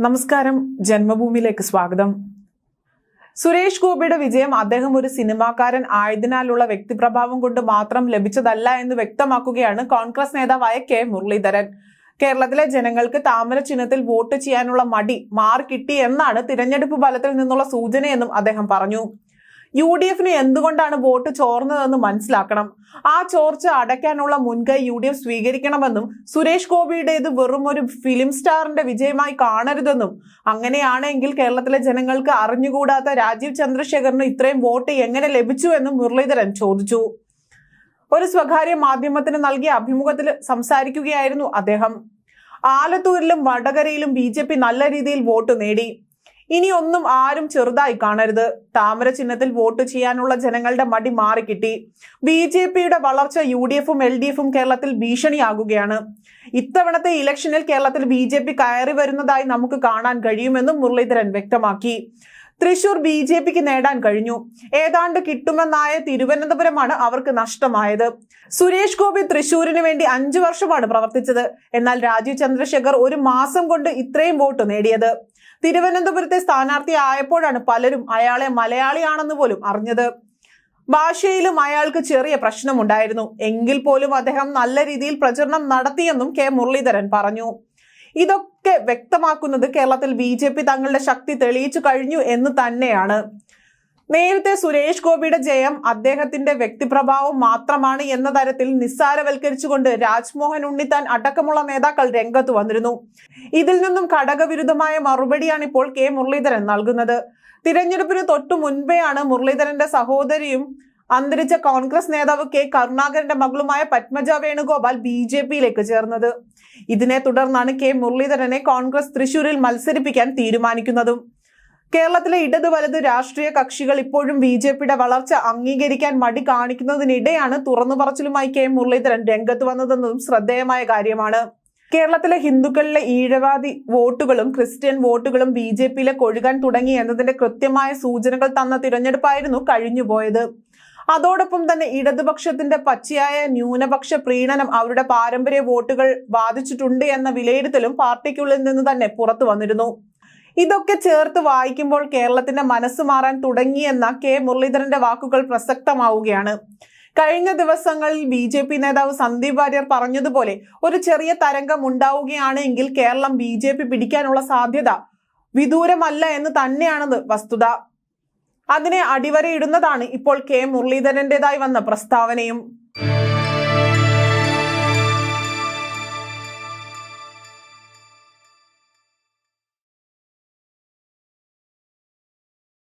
നമസ്കാരം, ജന്മഭൂമിയിലേക്ക് സ്വാഗതം. സുരേഷ് ഗോപിയുടെ വിജയം അദ്ദേഹം ഒരു സിനിമാക്കാരൻ ആയതിനാലുള്ള വ്യക്തിപ്രഭാവം കൊണ്ട് മാത്രം ലഭിച്ചതല്ല എന്ന് വ്യക്തമാക്കുകയാണ് കോൺഗ്രസ് നേതാവായ കെ മുരളീധരൻ. കേരളത്തിലെ ജനങ്ങൾക്ക് താമര ചിഹ്നത്തിൽ വോട്ട് ചെയ്യാനുള്ള മടി മാറിക്കിട്ടി എന്നാണ് തിരഞ്ഞെടുപ്പ് ഫലത്തിൽ നിന്നുള്ള സൂചനയെന്നും അദ്ദേഹം പറഞ്ഞു. UDF എന്തുകൊണ്ടാണ് വോട്ട് ചോർന്നതെന്ന് മനസ്സിലാക്കണം. ആ ചോർച്ച അടയ്ക്കാനുള്ള മുൻകൈ UDF സ്വീകരിക്കണമെന്നും സുരേഷ് ഗോപിയുടേത് വെറും ഒരു ഫിലിം സ്റ്റാറിന്റെ വിജയമായി കാണരുതെന്നും അങ്ങനെയാണെങ്കിൽ കേരളത്തിലെ ജനങ്ങൾക്ക് അറിഞ്ഞുകൂടാത്ത രാജീവ് ചന്ദ്രശേഖറിന് ഇത്രയും വോട്ട് എങ്ങനെ ലഭിച്ചു എന്നും മുരളീധരൻ ചോദിച്ചു. ഒരു സ്വകാര്യ മാധ്യമത്തിന് നൽകിയ അഭിമുഖത്തിൽ സംസാരിക്കുകയായിരുന്നു അദ്ദേഹം. ആലത്തൂരിലും വടകരയിലും BJP നല്ല രീതിയിൽ വോട്ട് നേടി. ഇനി ഒന്നും ആരും ചെറുതായി കാണരുത്. താമര ചിഹ്നത്തിൽ വോട്ട് ചെയ്യാനുള്ള ജനങ്ങളുടെ മടി മാറിക്കിട്ടി. BJPയുടെ വളർച്ച UDFും LDFും കേരളത്തിൽ ഭീഷണിയാകുകയാണ്. ഇത്തവണത്തെ ഇലക്ഷനിൽ കേരളത്തിൽ BJP കയറി വരുന്നതായി നമുക്ക് കാണാൻ കഴിയുമെന്നും മുരളീധരൻ വ്യക്തമാക്കി. തൃശൂർ BJPക്ക് നേടാൻ കഴിഞ്ഞു. ഏതാണ്ട് കിട്ടുമെന്നായ തിരുവനന്തപുരമാണ് അവർക്ക് നഷ്ടമായത്. സുരേഷ് ഗോപി തൃശൂരിന് വേണ്ടി 5 വർഷമാണ് പ്രവർത്തിച്ചത്. എന്നാൽ രാജീവ് ചന്ദ്രശേഖർ ഒരു മാസം കൊണ്ട് ഇത്രയും വോട്ട് നേടിയത്. തിരുവനന്തപുരത്തെ സ്ഥാനാർത്ഥി ആയപ്പോഴാണ് പലരും അയാളെ മലയാളിയാണെന്ന് പോലും അറിഞ്ഞത്. ഭാഷയിലും അയാൾക്ക് ചെറിയ പ്രശ്നമുണ്ടായിരുന്നു. എങ്കിൽ പോലും അദ്ദേഹം നല്ല രീതിയിൽ പ്രചരണം നടത്തിയെന്നും കെ മുരളീധരൻ പറഞ്ഞു. ഇതൊക്കെ വ്യക്തമാക്കുന്നത് കേരളത്തിൽ BJP തങ്ങളുടെ ശക്തി തെളിയിച്ചു കഴിഞ്ഞു എന്ന് തന്നെയാണ്. നേരത്തെ സുരേഷ് ഗോപിയുടെ ജയം അദ്ദേഹത്തിന്റെ വ്യക്തിപ്രഭാവം മാത്രമാണ് എന്ന തരത്തിൽ നിസ്സാരവൽക്കരിച്ചുകൊണ്ട് രാജ്മോഹൻ ഉണ്ണിത്താൻ അടക്കമുള്ള നേതാക്കൾ രംഗത്ത് വന്നിരുന്നു. ഇതിൽ നിന്നും ഘടകവിരുദ്ധമായ മറുപടിയാണ് ഇപ്പോൾ കെ മുരളീധരൻ നൽകുന്നത്. തിരഞ്ഞെടുപ്പിന് തൊട്ടു മുൻപെയാണ് മുരളീധരന്റെ സഹോദരിയും അന്തരിച്ച കോൺഗ്രസ് നേതാവ് കെ കരുണാകരന്റെ മകളുമായ പത്മജ വേണുഗോപാൽ BJPയിലേക്ക് ചേർന്നത്. ഇതിനെ തുടർന്നാണ് കെ മുരളീധരനെ കോൺഗ്രസ് തൃശൂരിൽ മത്സരിപ്പിക്കാൻ തീരുമാനിക്കുന്നതും. കേരളത്തിലെ ഇടത് വലത് രാഷ്ട്രീയ കക്ഷികൾ ഇപ്പോഴും BJPയുടെ വളർച്ച അംഗീകരിക്കാൻ മടി കാണിക്കുന്നതിനിടെയാണ് തുറന്നു പറച്ചിലുമായി കെ മുരളീധരൻ രംഗത്ത് വന്നതെന്നതും ശ്രദ്ധേയമായ കാര്യമാണ്. കേരളത്തിലെ ഹിന്ദുക്കളിലെ ഈഴവാദി വോട്ടുകളും ക്രിസ്ത്യൻ വോട്ടുകളും BJPയിലേക്ക് ഒഴുകാൻ തുടങ്ങി എന്നതിന്റെ കൃത്യമായ സൂചനകൾ തന്ന തിരഞ്ഞെടുപ്പായിരുന്നു കഴിഞ്ഞുപോയത്. അതോടൊപ്പം തന്നെ ഇടതുപക്ഷത്തിന്റെ പച്ചയായ ന്യൂനപക്ഷ പ്രീണനം അവരുടെ പാരമ്പര്യ വോട്ടുകൾ ബാധിച്ചിട്ടുണ്ട് എന്ന വിലയിരുത്തലും പാർട്ടിക്കുള്ളിൽ നിന്ന് തന്നെ പുറത്തു വന്നിരുന്നു. ഇതൊക്കെ ചേർത്ത് വായിക്കുമ്പോൾ കേരളത്തിന്റെ മനസ്സ് മാറാൻ തുടങ്ങിയെന്ന കെ മുരളീധരന്റെ വാക്കുകൾ പ്രസക്തമാവുകയാണ്. കഴിഞ്ഞ ദിവസങ്ങളിൽ BJP നേതാവ് സന്ദീപ് വാര്യർ പറഞ്ഞതുപോലെ ഒരു ചെറിയ തരംഗം ഉണ്ടാവുകയാണെങ്കിൽ കേരളം BJP പിടിക്കാനുള്ള സാധ്യത വിദൂരമല്ല എന്ന് തന്നെയാണ് വസ്തുത. അതിനെ അടിവരയിടുന്നതാണ് ഇപ്പോൾ കെ മുരളീധരന്റേതായി വന്ന പ്രസ്താവനയും.